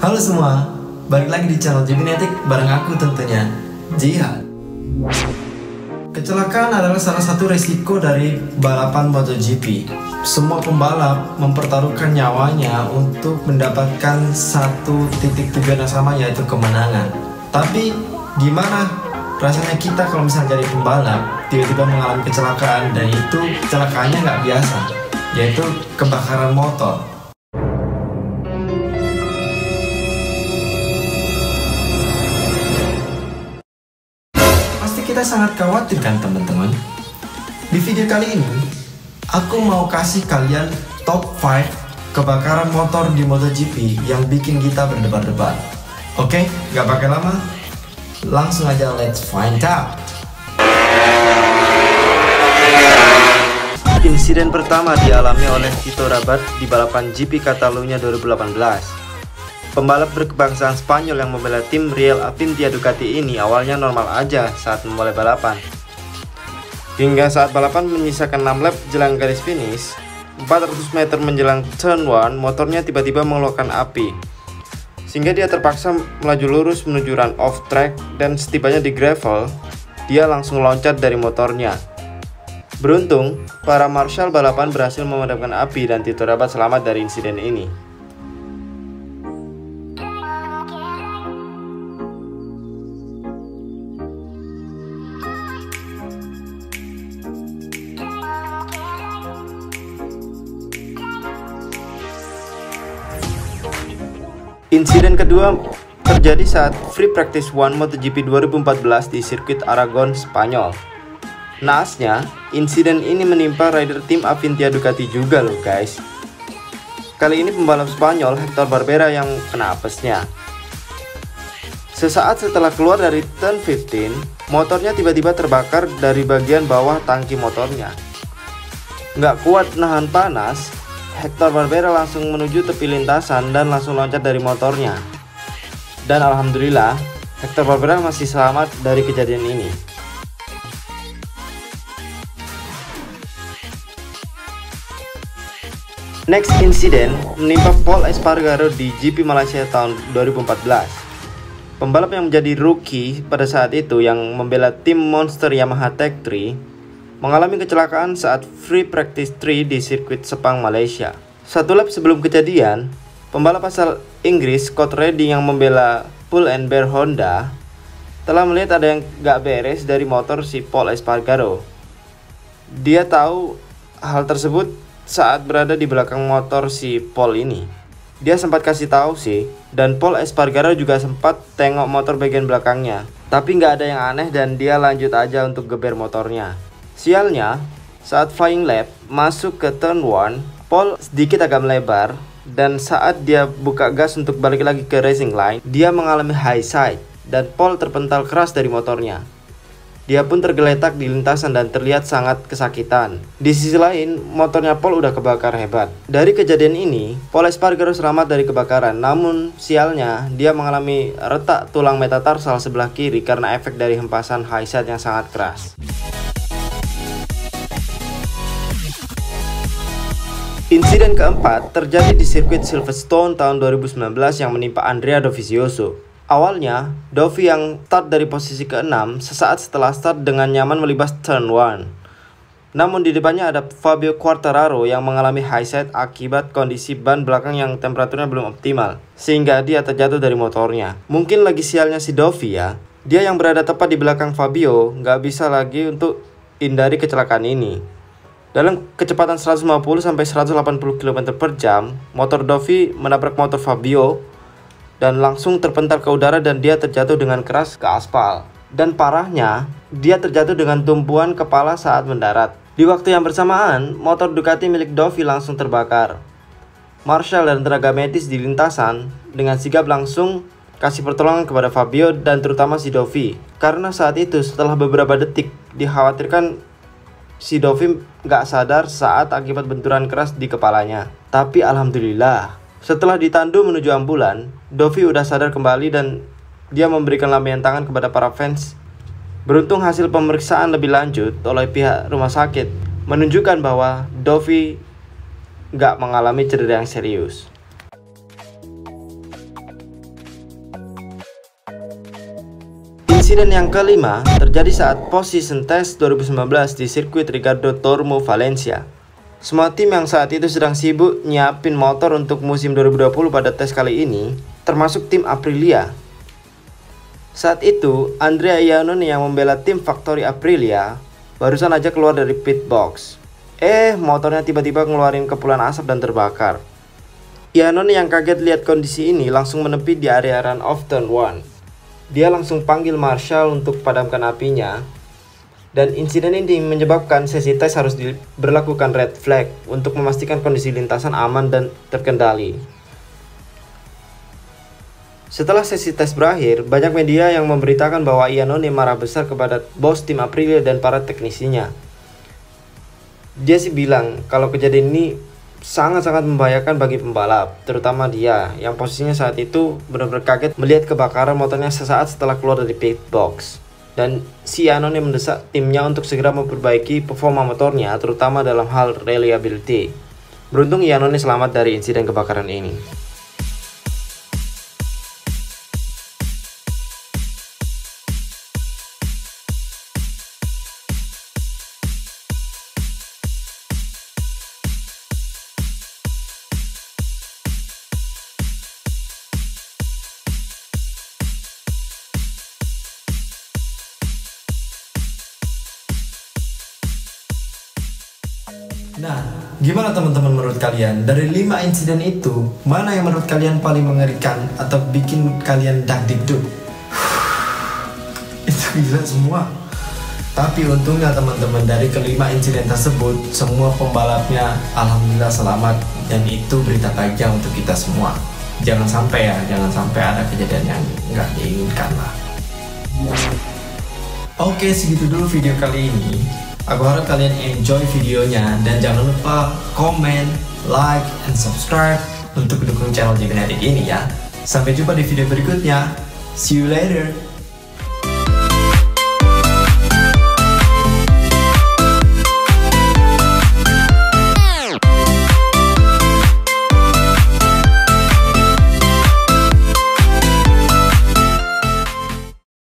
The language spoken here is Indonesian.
Halo semua, balik lagi di channel Jibinetik bareng aku tentunya, Jihad. Kecelakaan adalah salah satu resiko dari balapan MotoGP. Semua pembalap mempertaruhkan nyawanya untuk mendapatkan satu titik tujuan yang sama, yaitu kemenangan. Tapi gimana rasanya kita kalau misalnya jadi pembalap tiba-tiba mengalami kecelakaan, dan itu kecelakaannya nggak biasa, yaitu kebakaran motor. Pasti kita sangat khawatir kan teman-teman. Di video kali ini aku mau kasih kalian top 5 kebakaran motor di MotoGP yang bikin kita berdebar-debar. Oke, gak pakai lama, langsung aja let's find out. Insiden pertama dialami oleh Tito Rabat di balapan GP Catalunya 2018. Pembalap berkebangsaan Spanyol yang membela tim Real Avintia Ducati ini awalnya normal aja saat memulai balapan. Hingga saat balapan menyisakan 6 lap jelang garis finish, 400 meter menjelang turn 1, motornya tiba-tiba mengeluarkan api. Sehingga dia terpaksa melaju lurus menuju run off track, dan setibanya di gravel, dia langsung loncat dari motornya. Beruntung, para marshal balapan berhasil memadamkan api dan Tito Rabat selamat dari insiden ini. Insiden kedua terjadi saat Free Practice 1 MotoGP 2014 di sirkuit Aragon, Spanyol. Naasnya, insiden ini menimpa rider tim Avintia Ducati juga loh guys. Kali ini pembalap Spanyol Hector Barbera yang kena apesnya. Sesaat setelah keluar dari turn 15, motornya tiba-tiba terbakar dari bagian bawah tangki motornya. Nggak kuat nahan panas, Hector Barbera langsung menuju tepi lintasan dan langsung loncat dari motornya. Dan alhamdulillah, Hector Barbera masih selamat dari kejadian ini. Next incident menimpa Pol Espargaro di GP Malaysia tahun 2014. Pembalap yang menjadi rookie pada saat itu yang membela tim Monster Yamaha Tech 3 mengalami kecelakaan saat Free Practice 3 di sirkuit Sepang, Malaysia. Satu lap sebelum kejadian, pembalap asal Inggris Scott Redding yang membela Pull and Bear Honda telah melihat ada yang gak beres dari motor si Pol Espargaro. Dia tahu hal tersebut saat berada di belakang motor si Pol ini. Dia sempat kasih tahu sih, dan Pol Espargaro juga sempat tengok motor bagian belakangnya. Tapi nggak ada yang aneh dan dia lanjut aja untuk geber motornya. Sialnya, saat flying lap masuk ke turn 1, Pol sedikit agak melebar, dan saat dia buka gas untuk balik lagi ke racing line, dia mengalami high side dan Pol terpental keras dari motornya. Dia pun tergeletak di lintasan dan terlihat sangat kesakitan. Di sisi lain, motornya Pol udah kebakar hebat. Dari kejadian ini, Pol Espargaro selamat dari kebakaran, namun sialnya dia mengalami retak tulang metatarsal sebelah kiri karena efek dari hempasan high side yang sangat keras. Insiden keempat terjadi di sirkuit Silverstone tahun 2019 yang menimpa Andrea Dovizioso. Awalnya, Dovi yang start dari posisi ke-6 sesaat setelah start dengan nyaman melibas turn 1. Namun di depannya ada Fabio Quartararo yang mengalami high side akibat kondisi ban belakang yang temperaturnya belum optimal, sehingga dia terjatuh dari motornya. Mungkin lagi sialnya si Dovi ya, dia yang berada tepat di belakang Fabio nggak bisa lagi untuk hindari kecelakaan ini. Dalam kecepatan 150-180 km per jam, motor Dovi menabrak motor Fabio dan langsung terpental ke udara dan dia terjatuh dengan keras ke aspal. Dan parahnya, dia terjatuh dengan tumpuan kepala saat mendarat. Di waktu yang bersamaan, motor Ducati milik Dovi langsung terbakar. Marshal dan tenaga medis di lintasan dengan sigap langsung kasih pertolongan kepada Fabio dan terutama si Dovi. Karena saat itu setelah beberapa detik dikhawatirkan si Dovi nggak sadar saat akibat benturan keras di kepalanya. Tapi alhamdulillah, setelah ditandu menuju ambulan, Dovi udah sadar kembali dan dia memberikan lambaian tangan kepada para fans. Beruntung hasil pemeriksaan lebih lanjut oleh pihak rumah sakit menunjukkan bahwa Dovi nggak mengalami cedera yang serius. Insiden yang kelima terjadi saat post-season test 2019 di sirkuit Ricardo Tormo Valencia. Semua tim yang saat itu sedang sibuk nyiapin motor untuk musim 2020 pada tes kali ini, termasuk tim Aprilia. Saat itu, Andrea Iannone yang membela tim Factory Aprilia barusan aja keluar dari pit box. Motornya tiba-tiba ngeluarin kepulan asap dan terbakar. Iannone yang kaget lihat kondisi ini langsung menepi di area run off turn 1. Dia langsung panggil marshal untuk padamkan apinya. Dan insiden ini menyebabkan sesi tes harus diberlakukan red flag untuk memastikan kondisi lintasan aman dan terkendali. Setelah sesi tes berakhir, banyak media yang memberitakan bahwa Iannone marah besar kepada bos tim Aprilia dan para teknisinya. Dia sih bilang kalau kejadian ini sangat-sangat membahayakan bagi pembalap, terutama dia yang posisinya saat itu benar-benar kaget melihat kebakaran motornya sesaat setelah keluar dari pit box. Dan si Iannone mendesak timnya untuk segera memperbaiki performa motornya, terutama dalam hal reliability. Beruntung Iannone selamat dari insiden kebakaran ini. Nah, gimana teman-teman menurut kalian? Dari 5 insiden itu, mana yang menurut kalian paling mengerikan atau bikin kalian dagdikduk? Itu gila semua. Tapi untungnya teman-teman, dari kelima insiden tersebut, semua pembalapnya alhamdulillah selamat. Dan itu berita bahagia untuk kita semua. Jangan sampai ada kejadian yang nggak diinginkan lah. Oke, segitu dulu video kali ini. Aku harap kalian enjoy videonya dan jangan lupa komen, like, and subscribe untuk dukung channel Genetic ini ya. Sampai jumpa di video berikutnya. See you later.